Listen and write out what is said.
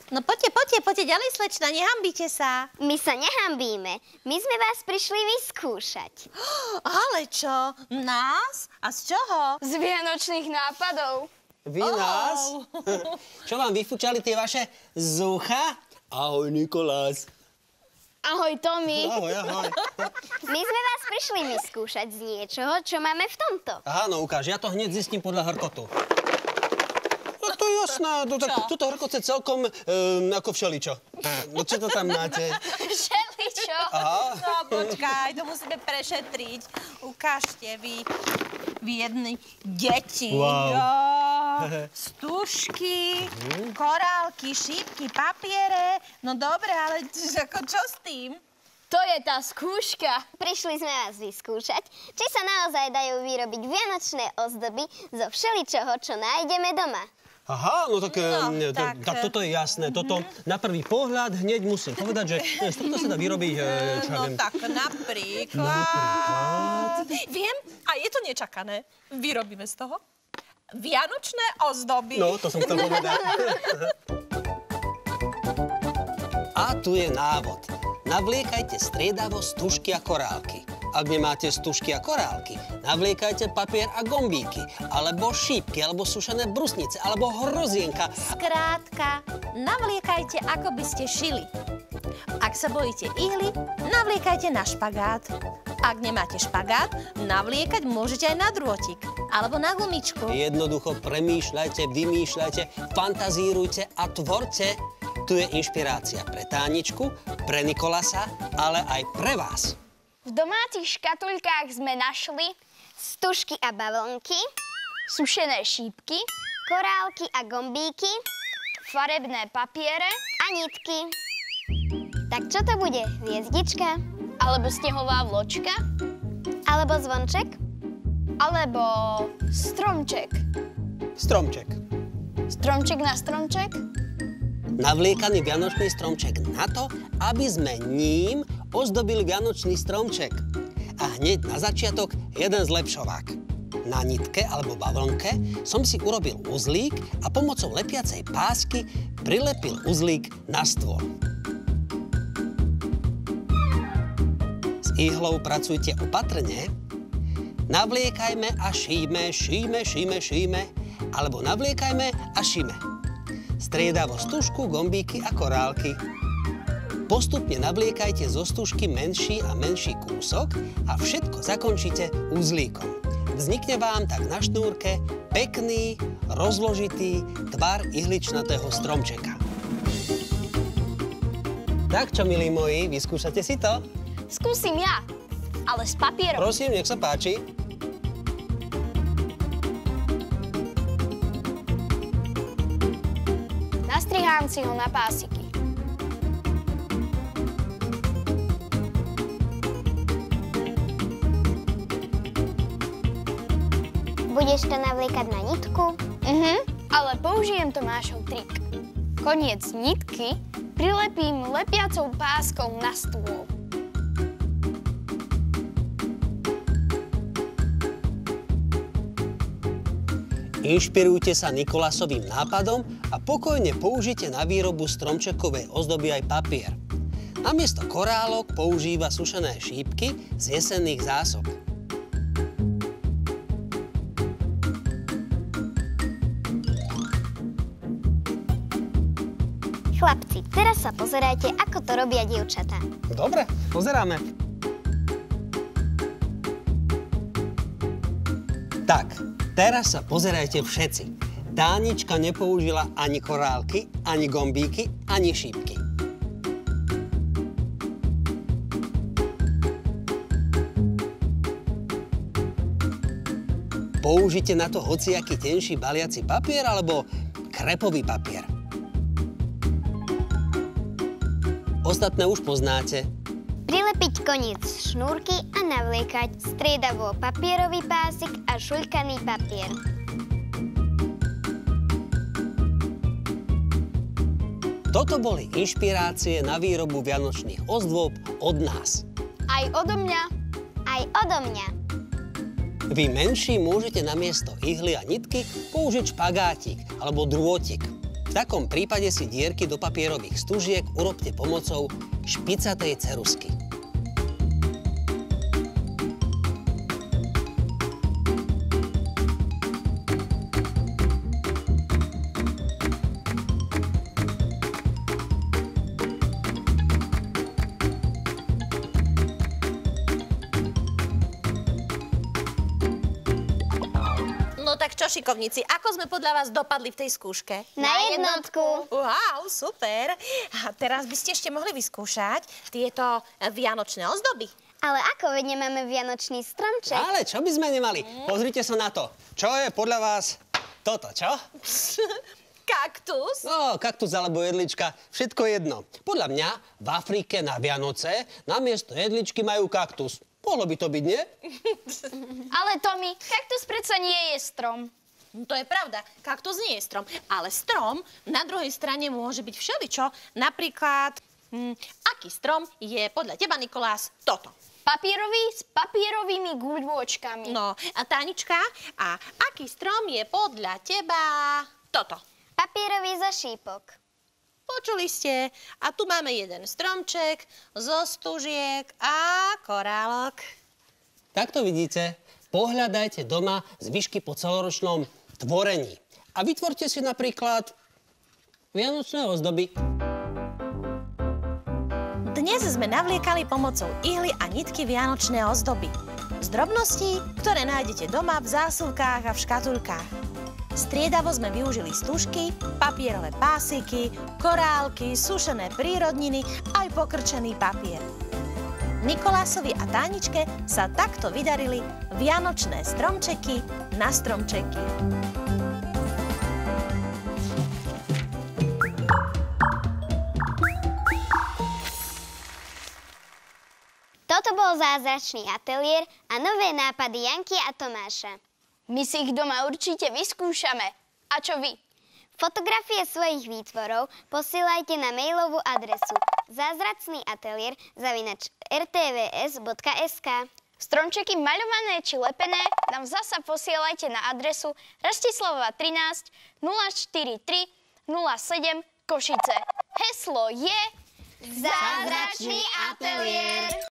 No poďte ďalej, slečna, nehambíte sa. My sa nehambíme. My sme vás prišli vyskúšať. Ale čo? Nás? A z čoho? Z vianočných nápadov. Vy nás? Čo vám vyfúčali tie vaše zucha? Ahoj, Nikolás. Ahoj, Tommy. Ahoj. My sme vás prišli vyskúšať z niečoho, čo máme v tomto. Aha, no ukáž, ja to hneď zistím podľa hrkotu. No to je jasné, toto hrkot je celkom ako všeličo. No čo to tam máte? Všeličo. Aha. No počkaj, to musíme prešetriť. Ukážte vy jedni deti. Wow. Jo, stužky, korálky, šípky, papiere. No dobre, ale ako čo s tým? To je tá skúška. Prišli sme vás vyskúšať, či sa naozaj dajú vyrobiť vianočné ozdoby zo všeličoho, čo nájdeme doma. Aha, no tak, tak toto je jasné. Toto na prvý pohľad hneď musím povedať, že z tohto sa dá vyrobiť, čo ja viem. No tak napríklad. Viem, a je to nečakané. Vyrobíme z toho vianočné ozdoby. No, to som chcel povedať. A tu je návod. Navliekajte striedavo stužky a korálky. Ak nemáte stužky a korálky, navliekajte papier a gombíky, alebo šípky, alebo sušené brusnice, alebo hrozienka. Skrátka, navliekajte, ako by ste šili. Ak sa bojíte ihly, navliekajte na špagát. Ak nemáte špagát, navliekať môžete aj na drôtik, alebo na gumičku. Jednoducho premýšľajte, vymýšľajte, fantazírujte a tvorte. Tu je inšpirácia pre Táničku, pre Nikolasa, ale aj pre vás. V domácich škatuľkách sme našli Stužky a bavlnky, sušené šípky, korálky a gombíky farebné papiere a nitky. Tak čo to bude? Hviezdička? alebo snehová vločka Alebo zvonček? alebo stromček. Stromček. Stromček na stromček? Navliekaný vianočný stromček na to, aby sme ním ozdobili vianočný stromček. A hneď na začiatok jeden zlepšovák. Na nitke alebo bavlnke som si urobil uzlík a pomocou lepiacej pásky prilepil uzlík na stôl. S ihlou pracujte opatrne. Navliekajme a šijme, alebo navliekajme a šime. Striedavo stužku, gombíky a korálky. Postupne navliekajte zo stužky menší a menší kúsok a všetko zakončíte uzlíkom. Vznikne vám tak na šnúrke pekný, rozložitý tvar ihličnatého stromčeka. Tak čo, milí moji, vyskúšate si to? Skúsim ja, ale s papierom. Prosím, nech sa páči. Nastrihám si ho na pásiky. Budeš to navliekať na nitku? Ale použijem Tomášov trik. Koniec nitky prilepím lepiacou páskou na stôl. Inšpirujte sa Nikolasovým nápadom a pokojne použite na výrobu stromčekovej ozdoby aj papier. Namiesto korálok používa sušené šípky z jesenných zásob. Chlapci, teraz sa pozerajte, ako to robia dievčatá. Dobre, pozeráme. Tak, teraz sa pozerajte všetci. Tánička nepoužila ani korálky, ani gombíky, ani šípky. Použite na to hociaký tenší baliaci papier alebo krepový papier. Ostatné už poznáte. Prilepiť koniec šnúrky a navliekať striedavo papierový pásik a šuľkaný papier. Toto boli inšpirácie na výrobu vianočných ozdôb od nás. Aj odo mňa. Aj odo mňa. Vy menší môžete namiesto ihly a nitky použiť špagátik alebo drôtik. takom prípade si dierky do papierových stužiek urobte pomocou špicatej ceruzky. No tak čo, šikovníci, ako sme podľa vás dopadli v tej skúške? Na jednotku. Wow, super. A teraz by ste ešte mohli vyskúšať tieto vianočné ozdoby. Ale ako veď nemáme vianočný stromček? Ale čo by sme nemali? Pozrite sa na to. Čo je podľa vás toto, čo? Kaktus? No, kaktus alebo jedlička, všetko jedno. Podľa mňa v Afrike na Vianoce namiesto jedličky majú kaktus. Mohlo by to byť, nie? Ale Tomi, kaktus predsa nie je strom. To je pravda, kaktus nie je strom, ale strom na druhej strane môže byť všeličo. Napríklad, aký strom je podľa teba, Nikolás, toto? Papierový s papierovými guľôčkami. No, a Tánička, a aký strom je podľa teba toto? Papierový zo šípok. Počuli ste. A tu máme jeden stromček zo stužiek a korálok. Tak to vidíte. Pohľadajte doma zvyšky po celoročnom tvorení. A vytvorte si napríklad vianočné ozdoby. Dnes sme navliekali pomocou ihly a nitky vianočné ozdoby. Z drobností, ktoré nájdete doma v zásuvkách a v škatulkách. Striedavo sme využili stužky, papierové pásiky, korálky, sušené prírodniny aj pokrčený papier. Nikolásovi a Táničke sa takto vydarili vianočné stromčeky na stromčeky. Toto bol zázračný ateliér a nové nápady Janky a Tomáša. My si ich doma určite vyskúšame. A čo vy? Fotografie svojich výtvorov posielajte na mailovú adresu zázracnyatelier@rtvs.sk. Stromčeky maľované či lepené nám zasa posielajte na adresu Rastislavova 13 043 07 Košice. Heslo je Zázračný ateliér.